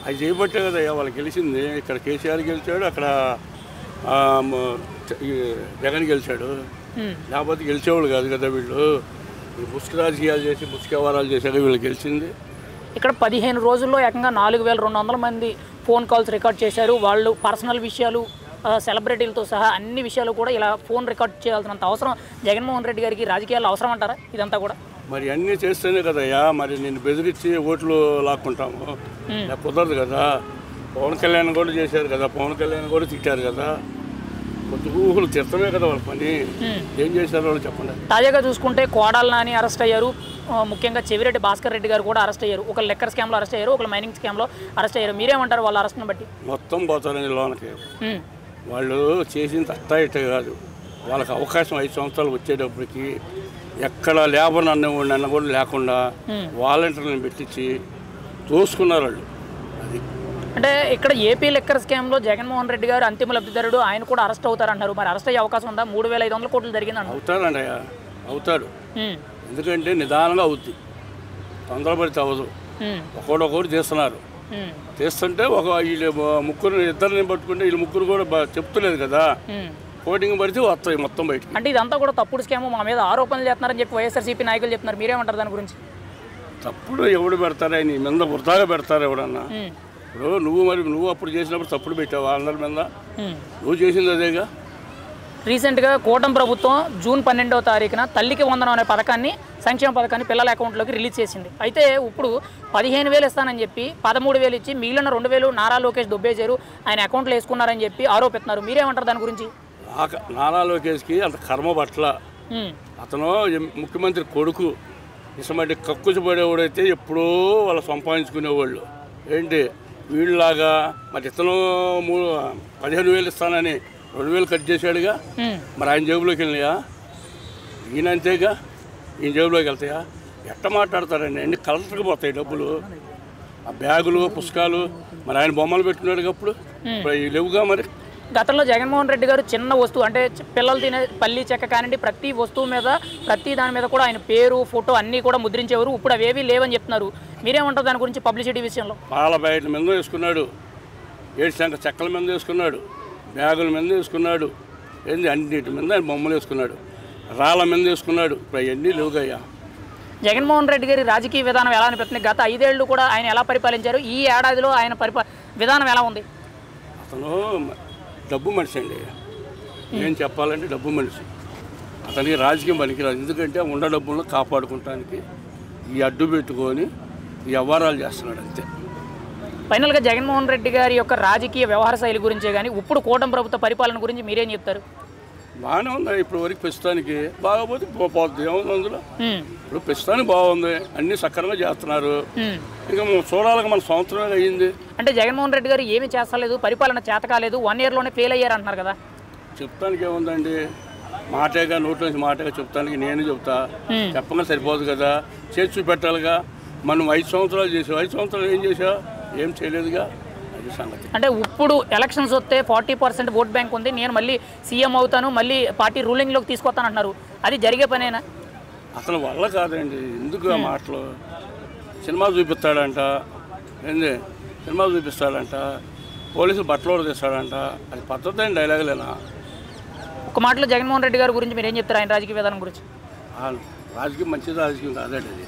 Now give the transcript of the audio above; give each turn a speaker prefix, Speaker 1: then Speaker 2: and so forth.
Speaker 1: అది చేయబట్టే కదా వాళ్ళు గెలిచింది. ఇక్కడ కేసీఆర్ గెలిచాడు, అక్కడ జగన్ గెలిచాడు. లేకపోతే గెలిచేవాళ్ళు కాదు కదా వీళ్ళు. ముసుగు రాజకీయాలు చేసి ముసుగు వ్యవహారాలు చేశాడు వీళ్ళు గెలిచింది.
Speaker 2: ఇక్కడ 15 రోజుల్లో ఏకంగా 4200 మంది ఫోన్ కాల్స్ రికార్డ్ చేశారు. వాళ్ళు పర్సనల్ విషయాలు, సెలబ్రిటీలతో సహా అన్ని విషయాలు కూడా ఇలా ఫోన్ రికార్డ్ చేయాల్సినంత అవసరం జగన్మోహన్ రెడ్డి గారికి రాజకీయాల్లో అవసరం అంటారా ఇదంతా కూడా?
Speaker 1: మరి అన్నీ చేస్తేనే కదయ్యా మరి నేను బెదిరించి ఓట్లు లాక్కుంటాము. కుదరదు కదా. పవన్ కళ్యాణ్ కూడా చేశారు కదా, పవన్ కళ్యాణ్ కూడా తిట్టారు కదా. కొద్ది ఊహలు తిట్టమే కదా వాళ్ళ పని. ఏం చేశారు వాళ్ళు చెప్పండి.
Speaker 2: తాజాగా చూసుకుంటే కోడాల నాని అరెస్ట్ అయ్యారు. ముఖ్యంగా చెవిరెడ్డి భాస్కర్ రెడ్డి గారు కూడా అరెస్ట్ అయ్యారు. ఒక లెక్కర్ స్కామ్లో అరెస్ట్ అయ్యారు, ఒక మైనింగ్ స్కామ్లో అరెస్ట్ అయ్యారు. మీరేమంటారు వాళ్ళ అరెస్ట్ని బట్టి?
Speaker 1: మొత్తం పోతారని లోనకి. వాళ్ళు చేసింది అట్టా ఇట్ట కాదు. వాళ్ళకి అవకాశం 5 సంవత్సరాలు వచ్చేటప్పటికి ఎక్కడ లేబర్ అన్న కూడా లేకుండా వాలంటీర్లను పెట్టించి తోసుకున్నారు వాళ్ళు. అది
Speaker 2: అంటే ఇక్కడ ఏపీ లెక్కర్ స్కామ్లో జగన్మోహన్ రెడ్డి గారు అంతిమ లబ్ధిదారుడు, ఆయన కూడా అరెస్ట్ అవుతారంటారు. మరి అరెస్ట్ అయ్యే అవకాశం ఉందా? 3500 కోట్లు జరిగిందంట.
Speaker 1: అవుతారండి, అవుతాడు. ఎందుకంటే నిదానంగా అవుద్ది, తొందరపడితే అవ్వదు. ఒకటి తీస్తున్నారు. తీస్తుంటే వీళ్ళు ఇద్దరిని పట్టుకుంటే వీళ్ళు ముగ్గురు కూడా చెప్తలేదు కదా. పోటింగ్ పడితే వస్తాయి మొత్తం బయట.
Speaker 2: అంటే ఇదంతా కూడా తప్పుడు స్కామ్, మా మీద ఆరోపణలు చేస్తున్నారని చెప్పి వైఎస్ఆర్సీపీ నాయకులు చెప్తున్నారు. మీరేమంటారు దాని గురించి?
Speaker 1: తప్పుడు ఎవడు పెడతారా? నీ మీద వృధాగా పెడతారు ఎవడన్నా. ఇప్పుడు నువ్వు అప్పుడు చేసినప్పుడు తప్పుడు పెట్టావు అందరి మీద. నువ్వు చేసింది అదేగా.
Speaker 2: రీసెంట్గా కూటమి ప్రభుత్వం జూన్ 12వ తారీఖున తల్లికి వందనం అనే పథకాన్ని, సంక్షేమ పథకాన్ని పిల్లల అకౌంట్లోకి రిలీజ్ చేసింది. అయితే ఇప్పుడు 15,000 ఇస్తానని చెప్పి 13,000 ఇచ్చి మిగిలిన 2,000 నారా లోకేష్ దుబ్బేశారు, ఆయన అకౌంట్లో వేసుకున్నారని చెప్పి ఆరోపిస్తున్నారు. మీరేమంటారు దాని గురించి?
Speaker 1: నారా లోకేష్కి అంత కర్మ పట్ల. అతను ముఖ్యమంత్రి కొడుకు. ఇసమంటే కక్కుచి పడేవాడైతే ఎప్పుడో వాళ్ళు సంపాదించుకునేవాళ్ళు. ఏంటి వీళ్ళలాగా మరి ఇతను 15,000 ఇస్తానని 2,000 కట్ చేశాడుగా. మరి ఆయన జేబులోకి వెళ్ళినాయా? ఈయన అంతేగా, ఈయన జేబులోకి వెళ్తాయా? ఎట్ట మాట్లాడతారండి? అన్ని కలెక్టర్కి పోతాయి డబ్బులు. ఆ బ్యాగులు పుస్తకాలు మరి ఆయన బొమ్మలు పెట్టుకున్నాడు అప్పుడు లేవుగా. మరి
Speaker 2: గతంలో జగన్మోహన్ రెడ్డి గారు చిన్న వస్తువు అంటే పిల్లలు తినే పల్లి చెక్క కానివ్వండి, ప్రతి వస్తువు మీద ప్రతి దాని మీద కూడా ఆయన పేరు, ఫోటో అన్నీ కూడా ముద్రించేవారు. ఇప్పుడు అవేవి లేవని చెప్తున్నారు. మీరేమంటారు దాని గురించి? పబ్లిసిటీ విషయంలో
Speaker 1: పాల ప్యాకెట్ల మీద వేసుకున్నాడు, 7 శంఖ చెక్కల మీద వేసుకున్నాడు, బ్యాగుల మీద వేసుకున్నాడు, ఏంది అన్నిటి మీద ఆయన బొమ్మలు వేసుకున్నాడు, రాళ్ళ మీద వేసుకున్నాడు. ఇప్పుడు అవన్నీ లేవుగయ్యా.
Speaker 2: జగన్మోహన్ రెడ్డి గారి రాజకీయ విధానం ఎలా అనిపిస్తుంది? గత 5 ఏళ్ళు కూడా ఆయన ఎలా పరిపాలించారు? ఈ ఏడాదిలో ఆయన విధానం ఎలా ఉంది?
Speaker 1: అతను డబ్బు మనిషి అండి. ఏం చెప్పాలంటే డబ్బు మనిషి. అతనికి రాజకీయం పనికిరాదు. ఎందుకంటే ఉన్న డబ్బులను కాపాడుకోవటానికి ఈ అడ్డు పెట్టుకొని ఈ వ్యవహారాలు చేస్తున్నాడు అంతే.
Speaker 2: ఫైనల్గా జగన్మోహన్ రెడ్డి గారి యొక్క రాజకీయ వ్యవహార శైలి గురించే కానీ ఇప్పుడు కూటమి ప్రభుత్వ పరిపాలన గురించి మీరేం చెప్తారు?
Speaker 1: బాగానే ఉంది. ఇప్పుడు వరకు ప్రస్తుతానికి బాగోపోతే పోతుంది. ఏముంది అందులో? ఇప్పుడు ప్రస్తుతానికి బాగుంది, అన్ని సక్రమంగా చేస్తున్నారు. ఇంకా చూడాలి, మన సంవత్సరం అయ్యింది.
Speaker 2: అంటే జగన్మోహన్ రెడ్డి గారు ఏమీ చేస్తలేదు, పరిపాలన చేత కాలేదు, 1 ఇయర్లోనే ఫెయిల్ అయ్యారు అంటున్నారు కదా.
Speaker 1: చెప్తానికి ఏముందండి? మాటేగా, నోట్లోంచి మాటగా చెప్తానికి నేను చెప్తా. చెప్పగా సరిపోదు కదా, చేసి చూపెట్టాలిగా. మనం 5 సంవత్సరాలు చేసావు, 5 సంవత్సరాలు ఏం చేసావు? ఏం చేయలేదుగా. అది సంగతి.
Speaker 2: అంటే ఇప్పుడు ఎలక్షన్స్ వస్తే 40% ఓట్ బ్యాంక్ ఉంది, నేను మళ్ళీ సీఎం అవుతాను, మళ్ళీ పార్టీ రూలింగ్లోకి తీసుకొస్తాను అంటున్నారు. అది జరిగే పనేనా?
Speaker 1: అసలు వల్ల కాదండి. ఎందుకు ఆ మాటలు? సినిమా చూపిస్తాడంట, ఏంది సినిమా చూపిస్తాడంట, పోలీసులు బట్టలు తీస్తాడంట. అది పద్ధతి అయిన డైలాగులేనా?
Speaker 2: ఒక మాటలో జగన్మోహన్ రెడ్డి గారి గురించి మీరు ఏం చెప్తారు? ఆయన రాజకీయ విధానం గురించి?
Speaker 1: రాజకీయం మంచి రాజకీయం కాదండి అది.